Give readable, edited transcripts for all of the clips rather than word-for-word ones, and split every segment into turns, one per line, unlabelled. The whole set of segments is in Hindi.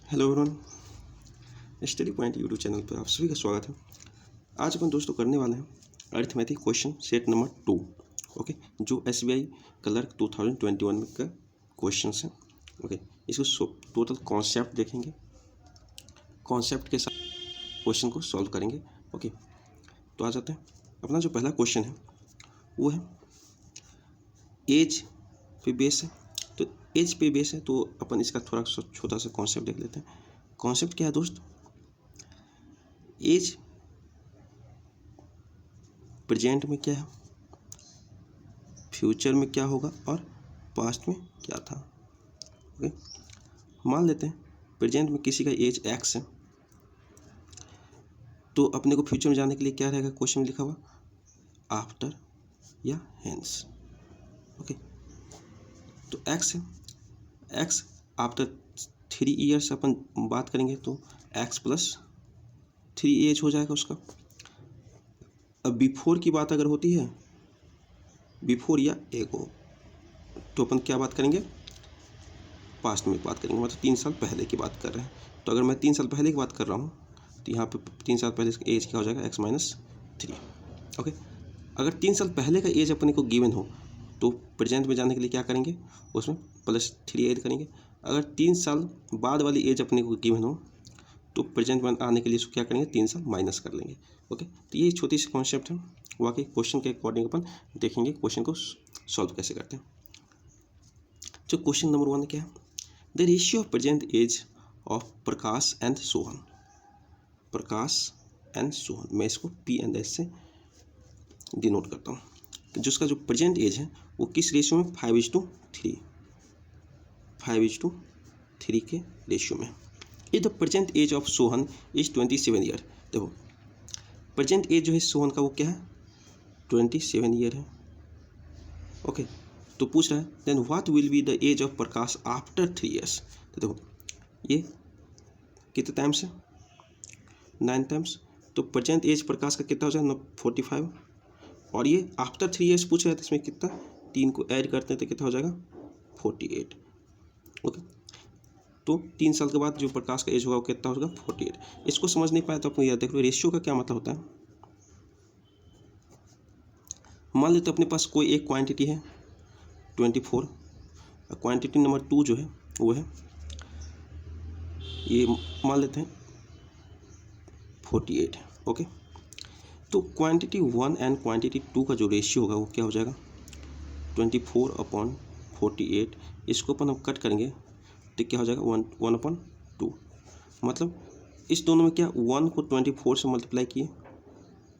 Hello everyone, study point YouTube channel पर आप सभी का स्वागत है। आज अपन दोस्तों करने वाले हैं arithmetic question set number 2। Okay, जो SBI क्लर्क 2021 में का क्वेश्चन है। ओके, इसको टोटल कॉन्सेप्ट देखेंगे, कॉन्सेप्ट के साथ क्वेश्चन को सॉल्व करेंगे। ओके, तो आ जाते हैं। अपना जो पहला क्वेश्चन है वो है एज पे बेस है। तो एज पे बेस है तो अपन इसका थोड़ा सा छोटा सा कॉन्सेप्ट देख लेते हैं। कॉन्सेप्ट क्या है दोस्त? एज प्रेजेंट में क्या है, फ्यूचर में क्या होगा और पास्ट में क्या था। ओके, मान लेते हैं प्रेजेंट में किसी का एज x है, तो अपने को फ्यूचर में जाने के लिए क्या रहेगा, क्वेश्चन में लिखा हुआ आफ्टर या हेंस। ओके, तो x है, x आफ्टर 3 ईयर्स अपन बात करेंगे तो x प्लस 3 एज हो जाएगा उसका। अब बिफोर की बात अगर होती है, बिफोर या एगो, तो अपन क्या बात करेंगे, पास्ट में बात करेंगे, मतलब 3 साल पहले की बात कर रहे हैं। तो अगर मैं 3 साल पहले की बात कर रहा हूँ तो यहाँ पे 3 साल पहले इसका एज क्या हो जाएगा, x-3। ओके, अगर 3 साल पहले का एज अपने को गिवन हो तो प्रेजेंट में जाने के लिए क्या करेंगे, उसमें +3 ऐड करेंगे। अगर 3 साल बाद वाली एज अपने को गिवन हो तो प्रेजेंट में आने के लिए इसको क्या करेंगे, 3 साल माइनस कर लेंगे। ओके, तो ये छोटी सी कॉन्सेप्ट है। वाकई क्वेश्चन के अकॉर्डिंग अपन देखेंगे क्वेश्चन को सॉल्व कैसे करते हैं। जो क्वेश्चन नंबर 1 क्या है, the ratio of present age of Prakash and Sohan. Prakash and Sohan, मैं इसको P एंड S से डिनोट करता हूँ। जिसका जो प्रेजेंट एज है वो किस रेशियो में, 5:3, 5:3 के रेशियो में। If the present age of Sohan is 27 year. देखो प्रेजेंट एज जो है सोहन का वो क्या है, 27 ईयर है। ओके, तो पूछ रहा है then what will be the age of Prakash after 3 years. तो देखो ये कितने टाइम्स है, 9 टाइम्स। तो प्रेजेंट एज प्रकाश का कितना हो जाएगा, 45, और ये आफ्टर 3 ईयर्स पूछ रहा है तो इसमें कितना, 3 को ऐड करते हैं तो कितना हो जाएगा, 48। ओके, तो 3 साल के बाद जो प्रकाश का एज होगा वो कितना होगा, 48। इसको समझ नहीं पाया तो आपको याद देख लो, रेशियो का क्या मतलब होता है। मान लेते अपने पास कोई एक क्वांटिटी है 24, क्वांटिटी नंबर 2 जो है वो है ये, मान लेते हैं 48। ओके, तो क्वांटिटी 1 एंड क्वांटिटी 2 का जो रेशियो होगा वो क्या हो जाएगा, 24/48। इसको अपन हम कट करेंगे तो क्या हो जाएगा, 1/2। मतलब इस दोनों में क्या, 1 को 24 से मल्टीप्लाई किए,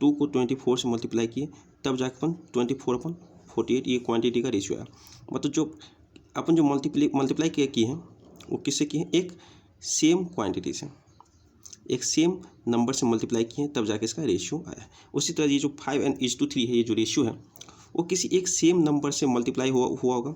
2 को 24 से मल्टीप्लाई किए, तब जाकर अपन 24/48 ये क्वांटिटी का रेशियो है। मतलब जो अपन जो मल्टीप्लाई किए हैं वो किससे किए हैं, एक सेम क्वांटिटी से, एक सेम नंबर से मल्टीप्लाई किए हैं, तब जाके इसका रेशियो आया। उसी तरह ये जो 5:3 है, ये जो रेशियो है वो किसी एक सेम नंबर से मल्टीप्लाई हुआ होगा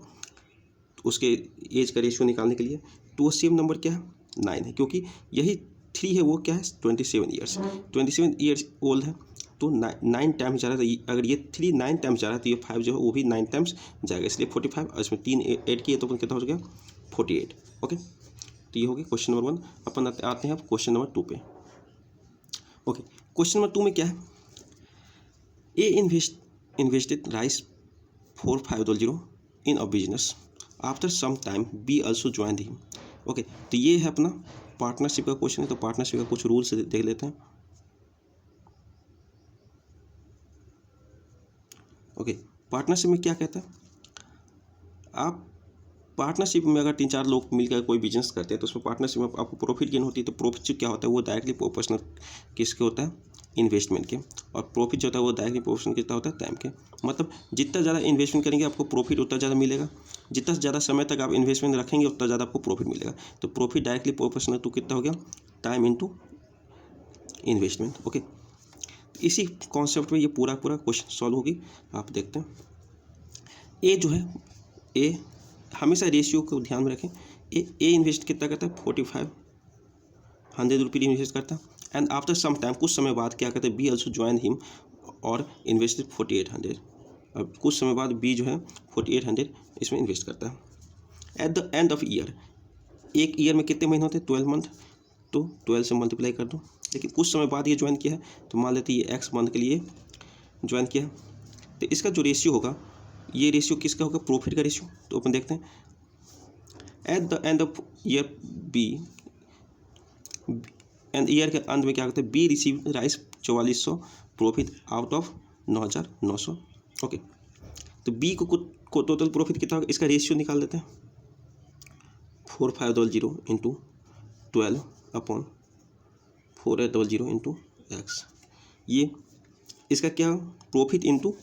उसके एज का रेशियो निकालने के लिए। तो वो सेम नंबर क्या है, 9 है, क्योंकि यही 3 है वो क्या है, 27 ईयर्स, 27 ईयर्स ओल्ड है। तो 9 टाइम्स जा रहा है, अगर ये 3 9 टाइम्स जा रहा है तो ये 5 जो है वो भी 9 टाइम्स जाएगा, इसलिए 45, और इसमें 3 ऐड किए तो कितना हो गया, 48। ओके, तो ये हो गया क्वेश्चन नंबर 1। अपन आते हैं अब क्वेश्चन नंबर 2 पे। ओके, क्वेश्चन नंबर 2 में क्या है, A invested rice $450 in a business, after some time B also join him. Okay, तो ये है अपना पार्टनरशिप का क्वेश्चन है। तो पार्टनरशिप का कुछ रूल्स देख लेते हैं। ओके, पार्टनरशिप में क्या कहता है, आप पार्टनरशिप में अगर 3-4 लोग मिलकर कोई बिजनेस करते हैं तो उसमें पार्टनरशिप में आपको प्रॉफिट गेन होती है। तो प्रॉफिट जो क्या होता है वो डायरेक्टली प्रोपोर्शनल किसके होता है, इन्वेस्टमेंट के, और प्रॉफिट जो होता है वो डायरेक्टली प्रोपोर्शनल कितना होता है, टाइम के। मतलब जितना ज़्यादा इन्वेस्टमेंट करेंगे आपको प्रॉफिट उतना ज़्यादा मिलेगा, जितना ज़्यादा समय तक आप इन्वेस्टमेंट रखेंगे उतना ज़्यादा आपको प्रॉफिट मिलेगा। तो प्रॉफिट डायरेक्टली प्रोपोर्शनल टू कितना हो गया, टाइम इंटू इन्वेस्टमेंट। ओके, इसी कॉन्सेप्ट में ये पूरा क्वेश्चन सॉल्व होगी। आप देखते हैं ए जो है, ए हमेशा रेशियो को ध्यान में रखें। ए इन्वेस्ट कितना करता है, 45, 100 रुपये इन्वेस्ट करता है। एंड आफ्टर सम टाइम, कुछ समय बाद क्या करता है, बी ऑल्सो ज्वाइन हिम और इन्वेस्टेड 4800। अब कुछ समय बाद बी जो है 4800 इसमें इन्वेस्ट करता है। Eight the end of year, एक ईयर में कितने महीने होते हैं? 12 मंथ, तो 12 से मल्टीप्लाई कर दो। लेकिन कुछ समय बाद ये ज्वाइन किया है, तो मान लेते हैं ये एक्स मंथ के लिए ज्वाइन किया है, तो इसका जो रेशियो होगा, ये रेशियो किसका होगा? प्रॉफिट का रेशियो। तो अपन देखते हैं, at the end of year B, end year के अंत में क्या करते हैं? B receive rice 4400 profit out of 9900। Okay, तो बी को टोटल प्रॉफिट कितना होगा? इसका रेशियो निकाल देते हैं, 4500 इंटू 12 अपॉन 4800 इंटू एक्स। ये इसका क्या होगा? Profit into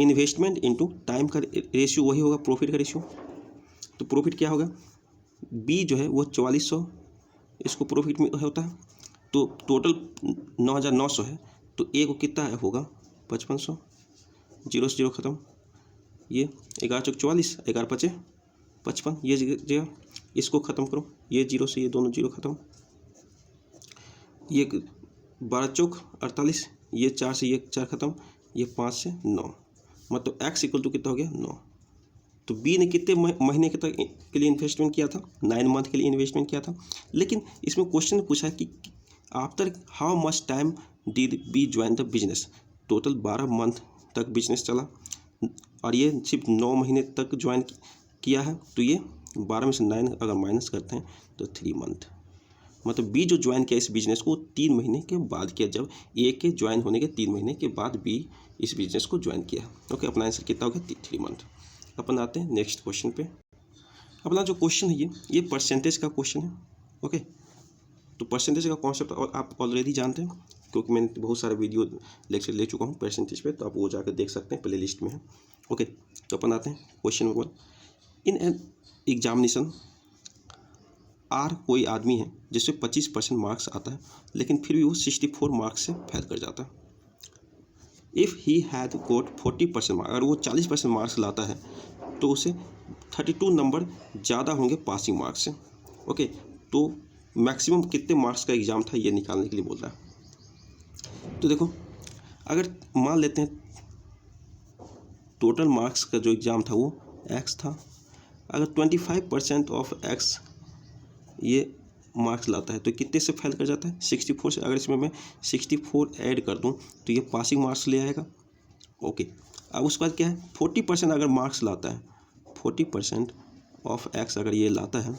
investment into time का रेशियो वही होगा प्रॉफिट का रेशियो। तो प्रॉफिट क्या होगा? बी जो है वो 4400 इसको प्रॉफिट में होता है, तो टोटल 9900 है, तो ए को कितना है होगा? 5500। 0 से 0 खत्म, ये 11 चौक 44, 11 पचे 55, ये जगह इसको ख़त्म करो, ये 0 से ये दोनों 0 खत्म, ये 12 चौक 48, ये 4 से ये 4 खत्म, ये 5 से 9, मतलब एक्स इक्वल टू कितना हो गया? 9। तो बी ने कितने महीने के लिए इन्वेस्टमेंट किया था? 9 मंथ के लिए इन्वेस्टमेंट किया था। लेकिन इसमें क्वेश्चन पूछा कि after how much time did B join the business? Total 12 month तक बिजनेस चला, और ये सिर्फ 9 महीने तक ज्वाइन किया है, तो ये 12 में से 9 अगर माइनस करते हैं तो 3 मंथ, मतलब बी जो ज्वाइन किया इस बिजनेस को 3 महीने के बाद किया, जब ए के ज्वाइन होने के 3 महीने के बाद बी इस बिजनेस को ज्वाइन किया। ओके, अपना आंसर कितना हो गया? 3 मंथ। अपन आते हैं नेक्स्ट क्वेश्चन पे। अपना जो क्वेश्चन है ये परसेंटेज का क्वेश्चन है। ओके, तो परसेंटेज का कॉन्सेप्ट और आप ऑलरेडी जानते हैं, क्योंकि मैंने बहुत सारे वीडियो लेक्चर ले चुका हूँ परसेंटेज पे, तो आप वो जाकर देख सकते हैं, प्ले लिस्ट में है। ओके, तो अपन आते हैं question number 1। In an examination R कोई आदमी है जिससे 25% मार्क्स आता है, लेकिन फिर भी वो 64 मार्क्स से फेल कर जाता है। If he had got 40% marks, अगर वो 40% मार्क्स लाता है तो उसे 32 नंबर ज़्यादा होंगे पासिंग मार्क्स से। ओके, तो मैक्सिमम कितने मार्क्स का एग्ज़ाम था ये निकालने के लिए बोल रहा है। तो देखो, अगर मान लेते हैं टोटल मार्क्स का जो एग्ज़ाम था वो एक्स था, अगर 25% ऑफ एक्स ये मार्क्स लाता है तो कितने से फेल कर जाता है? 64 से। अगर इसमें मैं 64 ऐड कर दूं तो ये पासिंग मार्क्स ले आएगा। ओके, अब उसके बाद क्या है? 40% अगर मार्क्स लाता है, 40% ऑफ एक्स अगर ये लाता है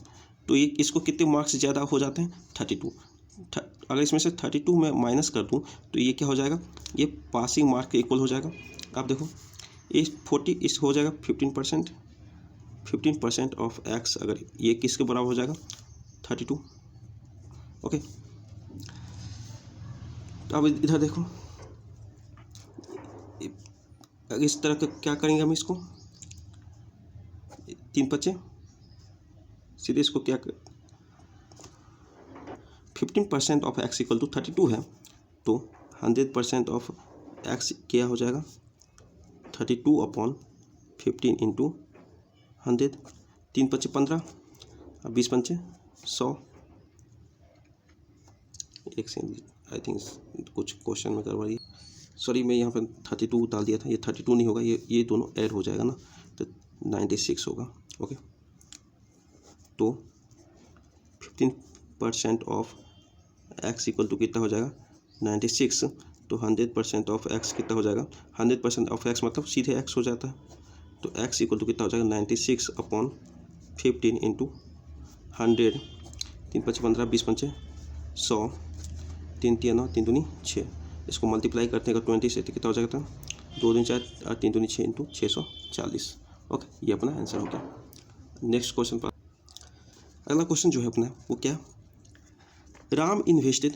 तो ये इसको कितने मार्क्स ज़्यादा हो जाते हैं? 32। अगर इसमें से 32 में माइनस कर दूँ तो ये क्या हो जाएगा? ये पासिंग मार्क के इक्वल हो जाएगा। आप देखो, ये 40 इस हो जाएगा 15%, 15% ऑफ एक्स अगर ये किसके बराबर हो जाएगा? 32। ओके, तो अब इधर देखो, इस तरह का क्या करेंगे हम इसको? 3 बचे सीधे इसको क्या 15% ऑफ एक्स इक्वल टू 32 है, तो 100% ऑफ एक्स क्या हो जाएगा? 32 अपॉन 15 इंटू 100, 3 पच्चे 15, 20 पंचे 100। एक सेकंड, आई थिंक कुछ क्वेश्चन में करवा दिया, सॉरी, मैं यहाँ पर 32 डाल दिया था, ये 32 नहीं होगा, ये दोनों ऐड हो जाएगा ना, तो 96 होगा। ओके, तो 15% ऑफ एक्स इक्वल टू कितना हो जाएगा? 96, तो 100% ऑफ एक्स कितना हो जाएगा? 100% ऑफ एक्स मतलब सीधे एक्स हो जाता है, तो एक्स इक्वल टू कितना हो जाएगा? 96 अपॉन 15 इंटू 100, 3 पच्चे 15, 20 पंचे 100, 3 3 9, 3 दूनी 6, इसको मल्टीप्लाई करते हैं 20 से तो कितना हो जाएगा? 2 दूनी 4 और 3 दूनी 6 इंटू 640। ओके, ये अपना आंसर हो गया। नेक्स्ट क्वेश्चन पर, अगला क्वेश्चन जो है अपना वो क्या? Ram invested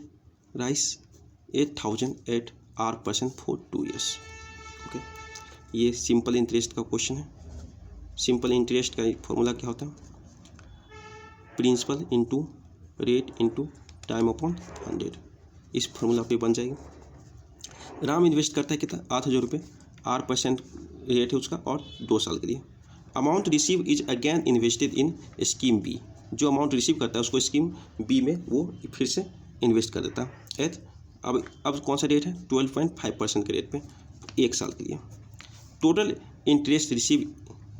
rice 8000 at R% for 2 years। Okay, ये सिंपल इंटरेस्ट का क्वेश्चन है। सिंपल इंटरेस्ट का फॉर्मूला क्या होता है? Principal into rate into time upon 100, इस फॉर्मूला पे बन जाएगी। राम इन्वेस्ट करता है कितना? 8000 रुपये, R% रेट है उसका, और 2 साल के लिए। Amount receive is again invested in scheme B, जो अमाउंट रिसीव करता है उसको स्कीम बी में वो फिर से इन्वेस्ट कर देता है। अब कौन सा रेट है? 12.5% के रेट पे 1 साल के लिए। Total interest receive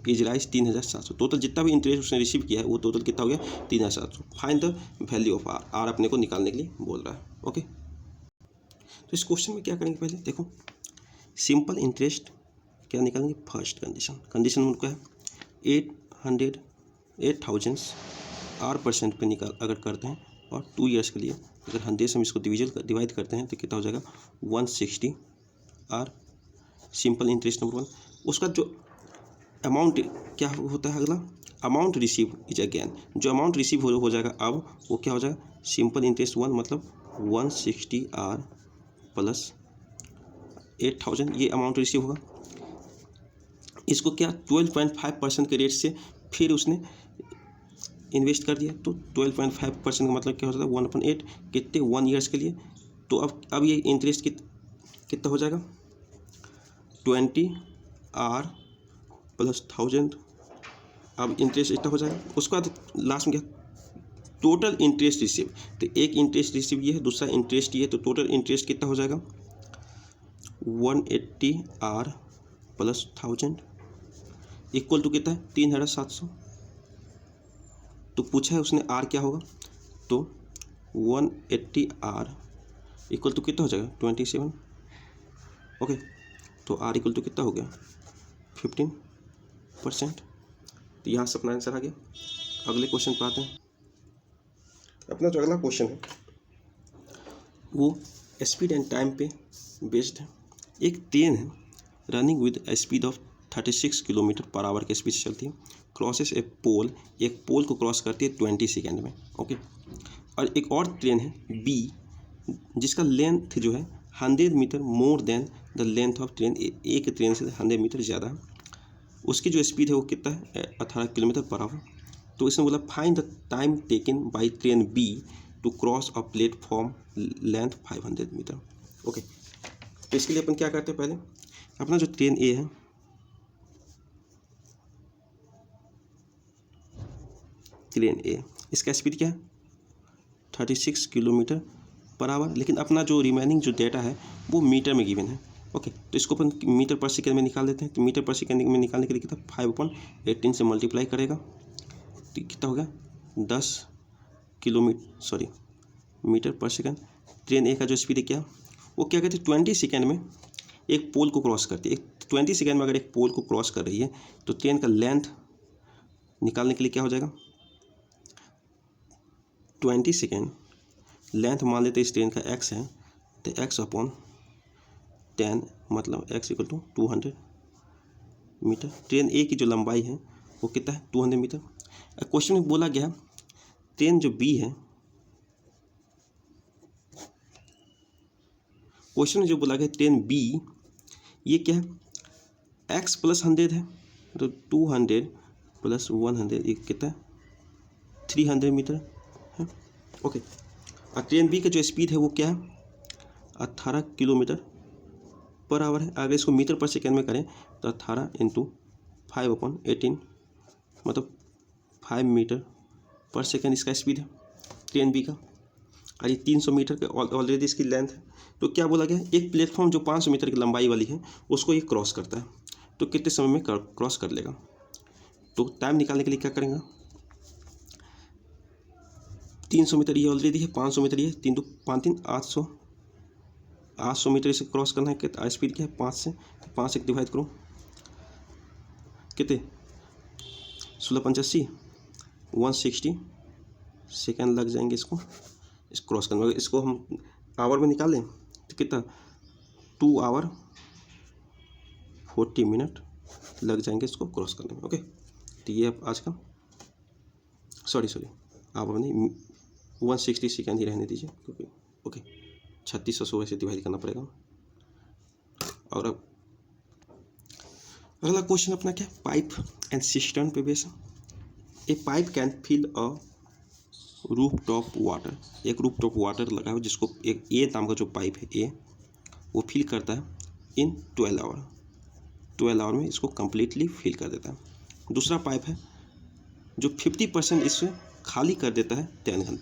is rise 3700। Total जितना भी इंटरेस्ट उसने रिसीव किया है वो टोटल कितना हो गया 3700। Find the value of R, R अपने को निकालने के लिए बोल रहा है। ओके, तो इस क्वेश्चन में क्या करेंगे, पहले देखो सिंपल इंटरेस्ट क्या निकालेंगे, फर्स्ट कंडीशन, कंडीशन उनका है 8,000 R% पे निकाल अगर करते हैं और 2 ईयर्स के लिए अगर 100 से हम इसको डिवाइड करते हैं तो कितना हो जाएगा 160 R सिंपल इंटरेस्ट नंबर 1। उसका जो अमाउंट क्या होता है, अगला अमाउंट रिसीव इज अगेन, जो अमाउंट रिसीव हो जाएगा अब वो क्या हो जाएगा सिंपल इंटरेस्ट 1 मतलब 160 R प्लस 8,000 ये अमाउंट रिसीव होगा। इसको क्या 12.5% के रेट से फिर उसने इन्वेस्ट कर दिया, तो 12.5% का मतलब क्या हो जाता है 1/8 कितने 1 ईयर्स के लिए। तो अब ये इंटरेस्ट कितना हो जाएगा 20 R प्लस 1000, अब इंटरेस्ट इतना हो जाएगा। उसके बाद लास्ट में क्या टोटल इंटरेस्ट रिसीव, तो एक इंटरेस्ट रिसीव ये है, दूसरा इंटरेस्ट ये है, तो टोटल इंटरेस्ट कितना हो जाएगा 180 R प्लस 1000 इक्वल टू कितना है 3700। तो पूछा है उसने आर क्या होगा, तो 180 R इक्वल टू कितना हो जाएगा 27। ओके, तो आर इक्वल टू कितना हो गया 15%। तो यहाँ से अपना आंसर आ गया। अगले क्वेश्चन पे आते हैं। अपना जो अगला क्वेश्चन है वो स्पीड एंड टाइम पे बेस्ड है। एक ट्रेन है running with speed of 36 kilometre per hour के स्पीड से चलती है, क्रॉसेस ए पोल, एक पोल को क्रॉस करती है 20 सेकेंड में। ओके, और एक और ट्रेन है बी जिसका लेंथ जो है 100 metre more than the length of train, एक ट्रेन से 100 मीटर ज़्यादा है, उसकी जो स्पीड है वो कितना है 18 किलोमीटर पर आवर। तो इसने बोला find the time taken by train B to cross a platform length 500 metre. Okay, तो इसके लिए अपन क्या करते हैं, पहले अपना जो ट्रेन ए है, ट्रेन ए इसका स्पीड क्या है 36 किलोमीटर पर आवर, लेकिन अपना जो रिमेनिंग जो डेटा है वो मीटर में गिवन है। ओके, तो इसको अपन मीटर पर सेकेंड में निकाल देते हैं। तो मीटर पर सेकेंड में निकालने के लिए कितना 5/18 से मल्टीप्लाई करेगा तो कितना हो गया 10 मीटर पर सेकेंड। ट्रेन ए का जो स्पीड है क्या, वो क्या कहते हैं 20 सेकेंड में एक पोल को क्रॉस करती है। 20 सेकेंड में अगर एक पोल को क्रॉस कर रही है तो ट्रेन का लेंथ निकालने के लिए क्या हो जाएगा 20 सेकेंड लेंथ मान लेते इस ट्रेन का x है, तो x/10 मतलब x = 200 मीटर। ट्रेन ए की जो लंबाई है वो कितना है 200 मीटर। क्वेश्चन में बोला गया ट्रेन जो बी है, क्वेश्चन में जो बोला गया ट्रेन बी ये क्या है x + 100 है, तो 200 + 100 ये कितना है 300 मीटर है। ओके, और ट्रेन बी का जो स्पीड है वो क्या है 18 किलोमीटर पर आवर है। अगर इसको मीटर पर सेकेंड में करें तो 18 × 5/18 मतलब 5 मीटर पर सेकेंड इसका स्पीड है ट्रेन बी का। और ये 300 मीटर का ऑलरेडी इसकी लेंथ है। तो क्या बोला गया एक प्लेटफॉर्म जो 500 मीटर की लंबाई वाली है उसको ये क्रॉस करता है, तो कितने समय में क्रॉस कर लेगा। तो टाइम निकालने के लिए क्या करेंगे 300 मीटर ये ऑलरेडी है, 500 मीटर ये 3 × 5 = 800 मीटर इसे क्रॉस करना है। कितना स्पीड क्या है 5 से, तो 5 से डिवाइड करो कितने 16×85 160 सेकेंड लग जाएंगे इसको क्रॉस करने में। इसको हम आवर में निकाल लें तो कितना 2 आवर 40 मिनट लग जाएंगे इसको क्रॉस करने में। ओके, तो ये आज का आवर नहीं 160 सेकेंड ही रहने दीजिए क्योंकि ओके 3600 से डिवाइड करना पड़ेगा। और अब अगला क्वेश्चन अपना क्या पाइप एंड सिस्टर्न पे base. A pipe can fill a roof top water, एक रूफ टॉप वाटर लगा है जिसको एक ए नाम का जो पाइप है ए वो फिल करता है इन 12 आवर में इसको कम्प्लीटली फिल कर देता है। दूसरा पाइप है जो 50% इससे खाली कर देता है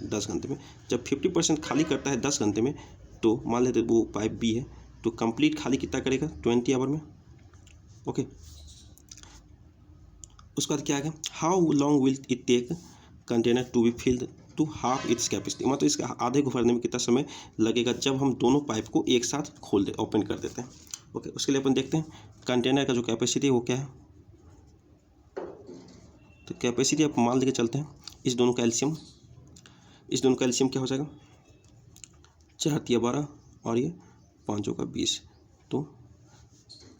10 घंटे में। जब 50% खाली करता है 10 घंटे में तो मान लेते वो पाइप बी है, तो कंप्लीट खाली कितना करेगा 20 आवर में। ओके, उसके बाद क्या आ गया, how long will it take container to be filled to half its capacity, मतलब इसका आधे को भरने में कितना समय लगेगा जब हम दोनों पाइप को एक साथ खोल दे ओपन कर देते हैं। ओके, उसके लिए अपन देखते हैं कंटेनर का जो कैपेसिटी है वो क्या है। तो कैपेसिटी आप मान लेके चलते हैं, इस दोनों का एलसीएम क्या हो जाएगा, 4 × 12 और ये 5 × 20, तो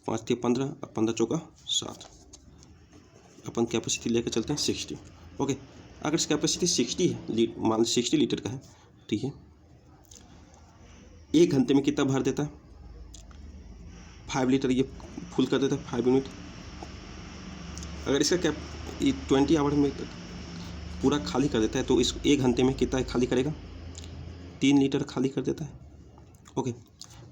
5 × 15 और 15 × 7, अपन कैपेसिटी लेकर चलते हैं 60। ओके, अगर इस कैपेसिटी 60 है, मान 60 लीटर का है, ठीक है, 1 घंटे में कितना भर देता है, 5 लीटर ये फुल कर देता है 5 मिनट। अगर इसका 20 आवर में पूरा खाली कर देता है तो इस 1 घंटे में कितना खाली करेगा, 3 लीटर खाली कर देता है। ओके,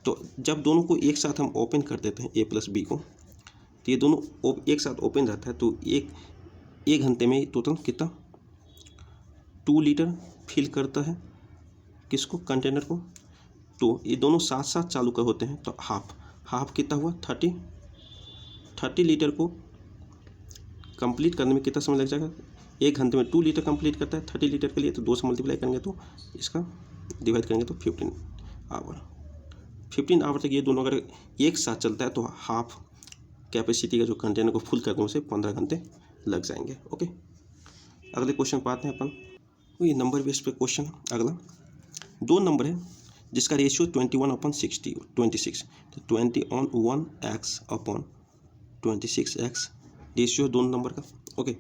तो जब दोनों को एक साथ हम ओपन कर देते हैं A + B को, तो ये दोनों एक साथ ओपन रहता है, तो एक घंटे में टोटल कितना 2 लीटर फिल करता है, किसको, कंटेनर को। तो ये दोनों साथ साथ चालू कर होते हैं, तो हाफ कितना हुआ 30 लीटर को कंप्लीट करने में कितना समय लग जाएगा, 1 घंटे में 2 लीटर कंप्लीट करता है 30 लीटर के लिए, तो 2 से मल्टीप्लाई करेंगे तो इसका डिवाइड करेंगे तो 15 आवर तक ये दोनों अगर एक साथ चलता है तो हाफ कैपेसिटी का जो कंटेनर को फुल करने में से 15 घंटे लग जाएंगे। ओके, अगले क्वेश्चन पर आते हैं अपन। ये नंबर बेस पे क्वेश्चन। अगला 2 नंबर है जिसका रेशियो 21/26, तो 21x/26x रेशियो 2 नंबर का। ओके,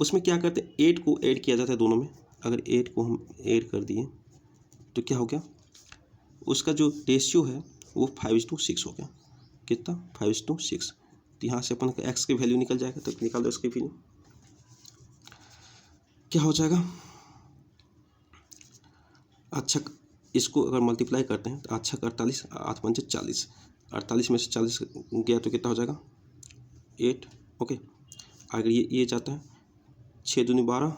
उसमें क्या करते हैं, 8 को ऐड किया जाता है दोनों में। अगर 8 को हम ऐड कर दिए तो क्या हो गया, उसका जो रेशियो है वो 5:6 हो गया। कितना, 5:6। तो यहाँ से अपन का एक्स की वैल्यू निकल जाएगा, तो निकाल दो उसकी वैल्यू, क्या हो जाएगा। अच्छा, इसको अगर मल्टीप्लाई करते हैं तो अच्छा 48, 8 × 5 = 40, 48 में से 40 गया तो कितना हो जाएगा 8। ओके, अगर ये जाता है 6 दूनी 12,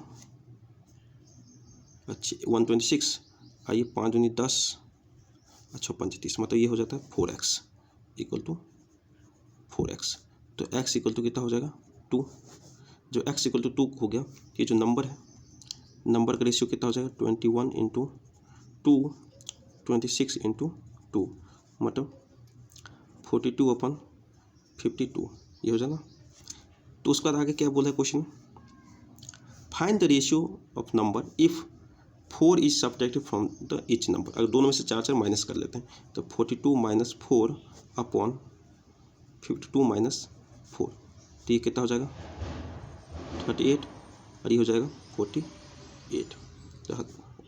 126, और ये 5 दूनी 10, अच्छा 35, मतलब ये हो जाता है 4x = 4x। तो x = कितना हो जाएगा 2। जो x = 2 हो गया, ये जो नंबर है, नंबर का रेशियो कितना हो जाएगा 21 × 2, 26 × 2, मतलब 42/52, ये हो जाएगा। तो उसके बाद आगे क्या बोला है क्वेश्चन में, find the ratio of number if 4 is subtracted from the each number. अगर दोनों में से 4 माइनस कर लेते हैं तो 42 - 4/52 - 4, तो ये कितना हो जाएगा 38, और ये हो जाएगा 48, तो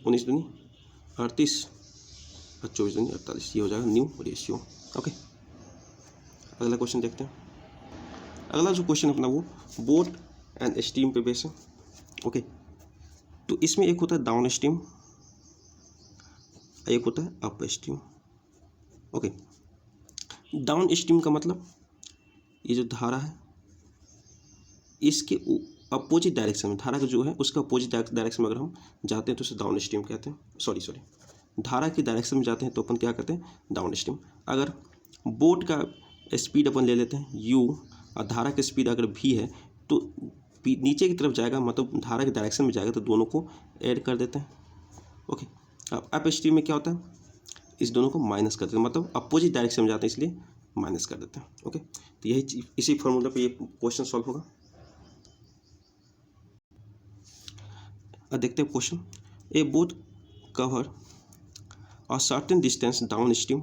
19 दूनी 38 और 24 दूनी 48, ये हो जाएगा न्यू रेशियो। ओके, अगला क्वेश्चन देखते हैं। अगला जो क्वेश्चन अपना वो बोट एंड स्टीम पे बेस है। ओके, तो इसमें एक होता है डाउन स्ट्रीम, एक होता है up stream. Okay, down stream का मतलब ये जो धारा है इसके अपोजिट डायरेक्शन में, धारा का जो है उसका अपोजिट डायरेक्शन में अगर हम जाते हैं तो उसे डाउन स्ट्रीम कहते हैं। सॉरी, धारा की डायरेक्शन में जाते हैं तो अपन क्या कहते हैं, डाउन स्ट्रीम। अगर बोट का स्पीड अपन ले लेते हैं u और धारा की स्पीड अगर v है तो नीचे की तरफ जाएगा, मतलब धारा की डायरेक्शन में जाएगा, तो दोनों को ऐड कर देते हैं। ओके, अब अप स्ट्रीम में क्या होता है, इस दोनों को माइनस कर देते हैं, मतलब अपोजिट डायरेक्शन में जाते हैं इसलिए माइनस कर देते हैं। ओके, तो यही इसी फॉर्मूला पे ये क्वेश्चन सॉल्व होगा। अब देखते हैं question. A boat cover a certain distance down stream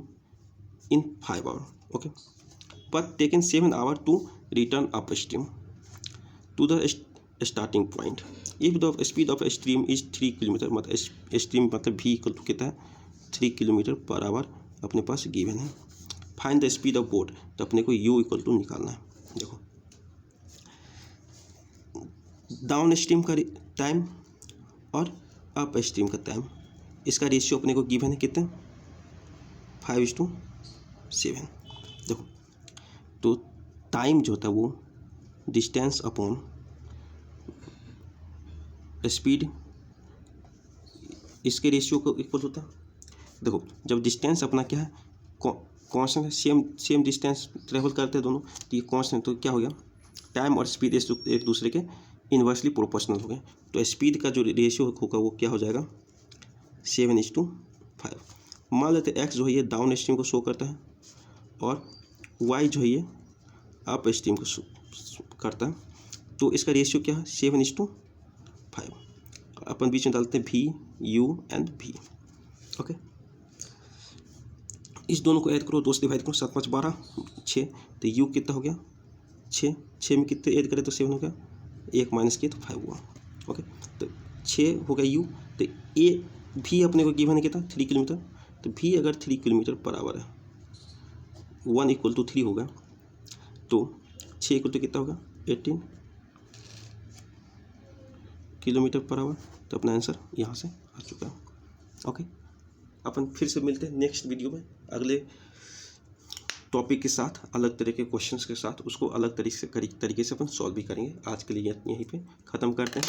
in 5 hours, okay, but taken 7 hours to return upstream to the starting point. If the speed of a stream is 3 kilometre, मतलब स्ट्रीम मतलब v = कितना है 3 km/h अपने पास गिवन है। Find the speed of boat, तो अपने को u = निकालना है। देखो, डाउन स्ट्रीम का टाइम और अप स्ट्रीम का टाइम, इसका रेशियो अपने को गिवन है कितना 5:7। देखो, तो टाइम जो होता है वो डिस्टेंस अपॉन स्पीड, इसके रेशियो को इक्वल होता है। देखो, जब डिस्टेंस अपना क्या है कांस्टेंट है, सेम डिस्टेंस ट्रेवल करते हैं दोनों, तो ये कांस्टेंट, तो क्या हो गया टाइम और स्पीड एक दूसरे के इन्वर्सली प्रोपोर्शनल हो गए। तो स्पीड का जो रेशियो होगा वो क्या हो जाएगा 7:5। मान लेते हैं एक्स जो है ये डाउन स्ट्रीम को शो करता है और वाई जो है ये अप स्ट्रीम को शो करता है। तो इसका रेशियो क्या है 7:5। अपन बीच में डालते हैं V U and V। Okay, इस दोनों को ऐड करो, 2 से डिवाइड करो, 7 5 12 6। तो U कितना हो गया 6 में कितने ऐड करें तो 7 हो गया, 1 माइनस किया तो 5 हुआ। ओके, तो 6 हो गया U। तो ए भी अपने को गिवन है कितना 3 किलोमीटर। तो भी अगर 3 किलोमीटर पर आवर है 1 = 3 होगा, तो 6 = कितना होगा 18 किलोमीटर पर आवर। तो अपना आंसर यहाँ से आ चुका है। ओके, अपन फिर से मिलते हैं नेक्स्ट वीडियो में अगले टॉपिक के साथ, अलग तरह के क्वेश्चंस के साथ, उसको अलग तरीके से अपन सॉल्व भी करेंगे। आज के लिए यहीं पे ख़त्म करते हैं।